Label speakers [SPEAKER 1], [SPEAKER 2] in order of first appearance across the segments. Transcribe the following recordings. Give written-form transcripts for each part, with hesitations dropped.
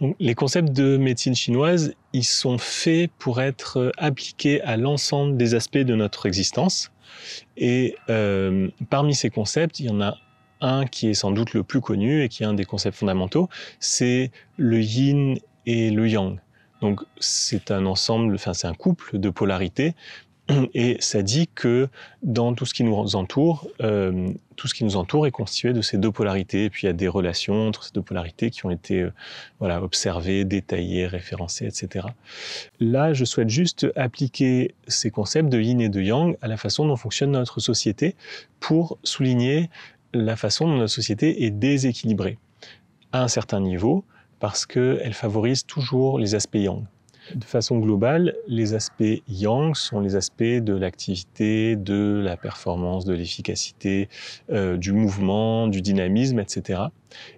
[SPEAKER 1] Donc, les concepts de médecine chinoise, ils sont faits pour être appliqués à l'ensemble des aspects de notre existence. Et parmi ces concepts, il y en a un qui est sans doute le plus connu et qui est un des concepts fondamentaux, c'est le yin et le yang. Donc c'est un ensemble, enfin c'est un couple de polarités. Et ça dit que dans tout ce qui nous entoure, est constitué de ces deux polarités. Et puis il y a des relations entre ces deux polarités qui ont été observées, détaillées, référencées, etc. Là, je souhaite juste appliquer ces concepts de yin et de yang à la façon dont fonctionne notre société pour souligner la façon dont notre société est déséquilibrée à un certain niveau parce qu'elle favorise toujours les aspects yang. De façon globale, les aspects yang sont les aspects de l'activité, de la performance, de l'efficacité, du mouvement, du dynamisme, etc.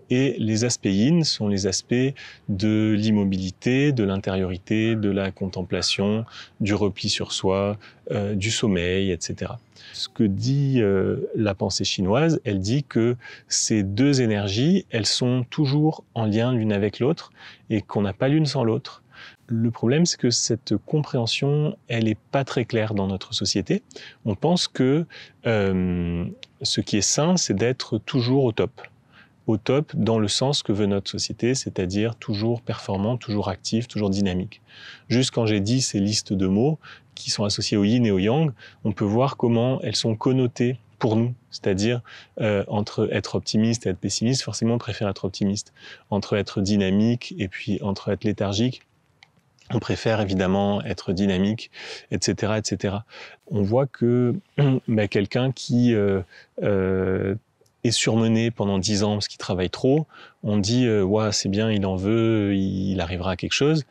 [SPEAKER 1] Et les aspects yin sont les aspects de l'immobilité, de l'intériorité, de la contemplation, du repli sur soi, du sommeil, etc. Ce que dit la pensée chinoise, elle dit que ces deux énergies, elles sont toujours en lien l'une avec l'autre et qu'on n'a pas l'une sans l'autre. Le problème, c'est que cette compréhension, elle n'est pas très claire dans notre société. On pense que ce qui est sain, c'est d'être toujours au top. Au top dans le sens que veut notre société, c'est-à-dire toujours performant, toujours actif, toujours dynamique. Juste quand j'ai dit ces listes de mots qui sont associés au yin et au yang, on peut voir comment elles sont connotées pour nous, c'est-à-dire entre être optimiste et être pessimiste, forcément on préfère être optimiste. Entre être dynamique et puis entre être léthargique, on préfère évidemment être dynamique, etc., etc. On voit que quelqu'un qui est surmené pendant 10 ans parce qu'il travaille trop, on dit ouais, c'est bien, il en veut, il arrivera à quelque chose.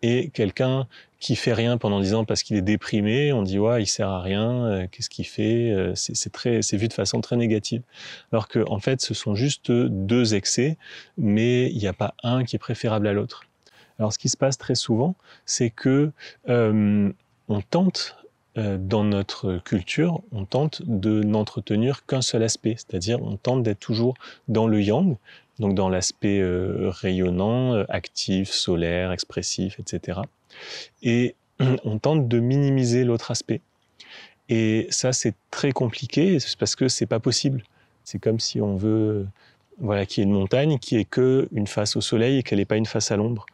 [SPEAKER 1] Et quelqu'un qui fait rien pendant 10 ans parce qu'il est déprimé, on dit ouais, il sert à rien, qu'est-ce qu'il fait, c'est vu de façon très négative. Alors que en fait, ce sont juste deux excès, mais il n'y a pas un qui est préférable à l'autre. Alors, ce qui se passe très souvent, c'est que on tente, dans notre culture, on tente de n'entretenir qu'un seul aspect, c'est-à-dire on tente d'être toujours dans le yang, donc dans l'aspect rayonnant, actif, solaire, expressif, etc. Et on tente de minimiser l'autre aspect. Et ça, c'est très compliqué, c'est parce que c'est pas possible. C'est comme si on veut qu'il y ait une montagne qui ait qu'une face au soleil et qu'elle n'ait pas une face à l'ombre.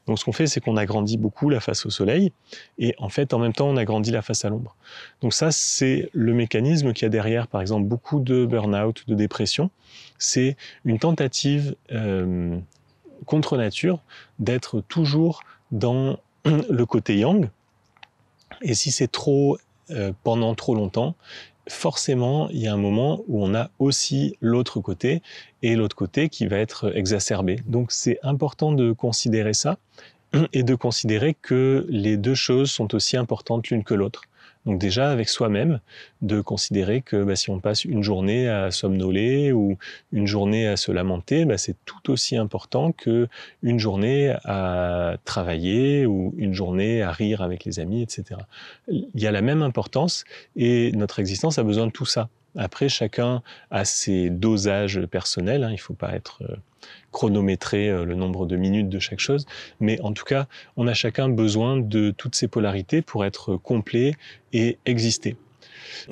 [SPEAKER 1] Donc ce qu'on fait, c'est qu'on agrandit beaucoup la face au soleil et en fait, en même temps, on agrandit la face à l'ombre. Donc ça, c'est le mécanisme qu'il y a derrière, par exemple, beaucoup de burn-out, de dépression. C'est une tentative contre nature d'être toujours dans le côté yang. Et si c'est trop pendant trop longtemps, forcément, il y a un moment où on a aussi l'autre côté, et l'autre côté qui va être exacerbé. Donc c'est important de considérer ça, et de considérer que les deux choses sont aussi importantes l'une que l'autre. Donc déjà, avec soi-même, de considérer que si on passe une journée à somnoler ou une journée à se lamenter, c'est tout aussi important qu'une journée à travailler ou une journée à rire avec les amis, etc. Il y a la même importance et notre existence a besoin de tout ça. Après, chacun a ses dosages personnels, il ne faut pas être chronométrer le nombre de minutes de chaque chose, mais en tout cas, on a chacun besoin de toutes ces polarités pour être complet et exister.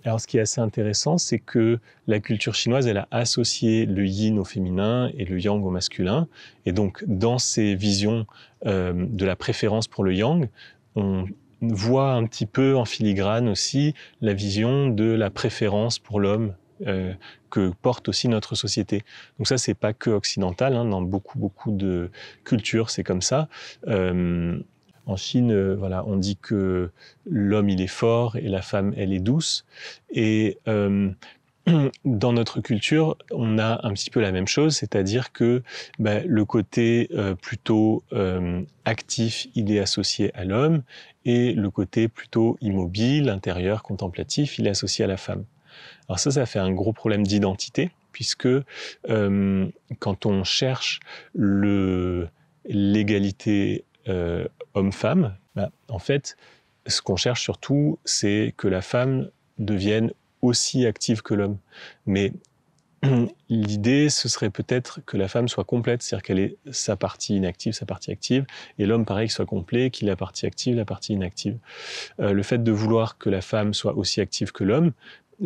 [SPEAKER 1] Alors ce qui est assez intéressant, c'est que la culture chinoise, elle a associé le yin au féminin et le yang au masculin, et donc dans ces visions de la préférence pour le yang, on voit un petit peu en filigrane aussi la vision de la préférence pour l'homme que porte aussi notre société. Donc ça, c'est pas que occidental, dans beaucoup de cultures, c'est comme ça. En Chine, on dit que l'homme, il est fort et la femme, elle est douce. Et dans notre culture, on a un petit peu la même chose, c'est-à-dire que le côté plutôt actif, il est associé à l'homme, et le côté plutôt immobile, intérieur, contemplatif, il est associé à la femme. Alors ça fait un gros problème d'identité, puisque quand on cherche l'égalité homme-femme, en fait, ce qu'on cherche surtout, c'est que la femme devienne aussi active que l'homme. Mais l'idée, ce serait peut-être que la femme soit complète, c'est-à-dire qu'elle ait sa partie inactive, sa partie active, et l'homme, pareil, qu'il soit complet, qu'il ait la partie active, la partie inactive. Le fait de vouloir que la femme soit aussi active que l'homme,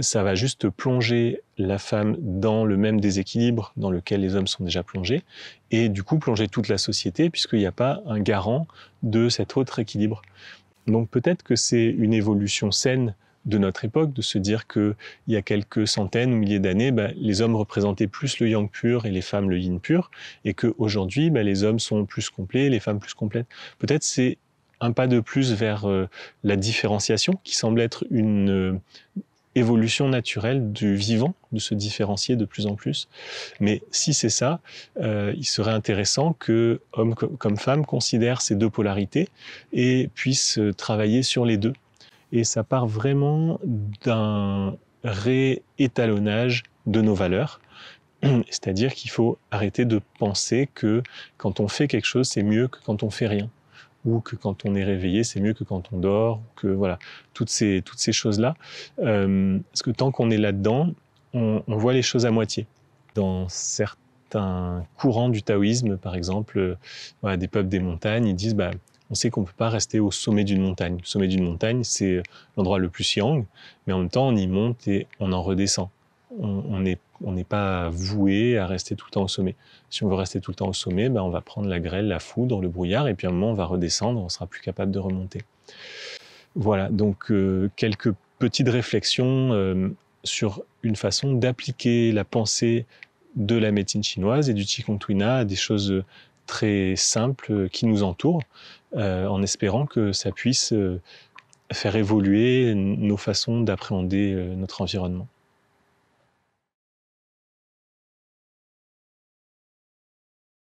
[SPEAKER 1] ça va juste plonger la femme dans le même déséquilibre dans lequel les hommes sont déjà plongés, et du coup plonger toute la société, puisqu'il n'y a pas un garant de cet autre équilibre. Donc peut-être que c'est une évolution saine de notre époque, de se dire qu'il y a quelques centaines ou milliers d'années, les hommes représentaient plus le yang pur et les femmes le yin pur, et qu'aujourd'hui, les hommes sont plus complets, les femmes plus complètes. Peut-être c'est un pas de plus vers la différenciation, qui semble être une évolution naturelle du vivant, de se différencier de plus en plus. Mais si c'est ça, il serait intéressant que hommes comme femmes considèrent ces deux polarités et puissent travailler sur les deux. Et ça part vraiment d'un réétalonnage de nos valeurs. C'est-à-dire qu'il faut arrêter de penser que quand on fait quelque chose, c'est mieux que quand on fait rien, ou que quand on est réveillé, c'est mieux que quand on dort, que voilà, toutes ces choses-là. Parce que tant qu'on est là-dedans, on voit les choses à moitié. Dans certains courants du taoïsme, par exemple, voilà, des peuples des montagnes, ils disent on sait qu'on ne peut pas rester au sommet d'une montagne. Le sommet d'une montagne, c'est l'endroit le plus yang, mais en même temps, on y monte et on en redescend. On n'est pas voué à rester tout le temps au sommet. Si on veut rester tout le temps au sommet, on va prendre la grêle, la foudre, le brouillard, et puis à un moment, on va redescendre, on sera plus capable de remonter. Voilà, donc quelques petites réflexions sur une façon d'appliquer la pensée de la médecine chinoise et du Qigong Tuina à des choses très simples qui nous entourent, en espérant que ça puisse faire évoluer nos façons d'appréhender notre environnement.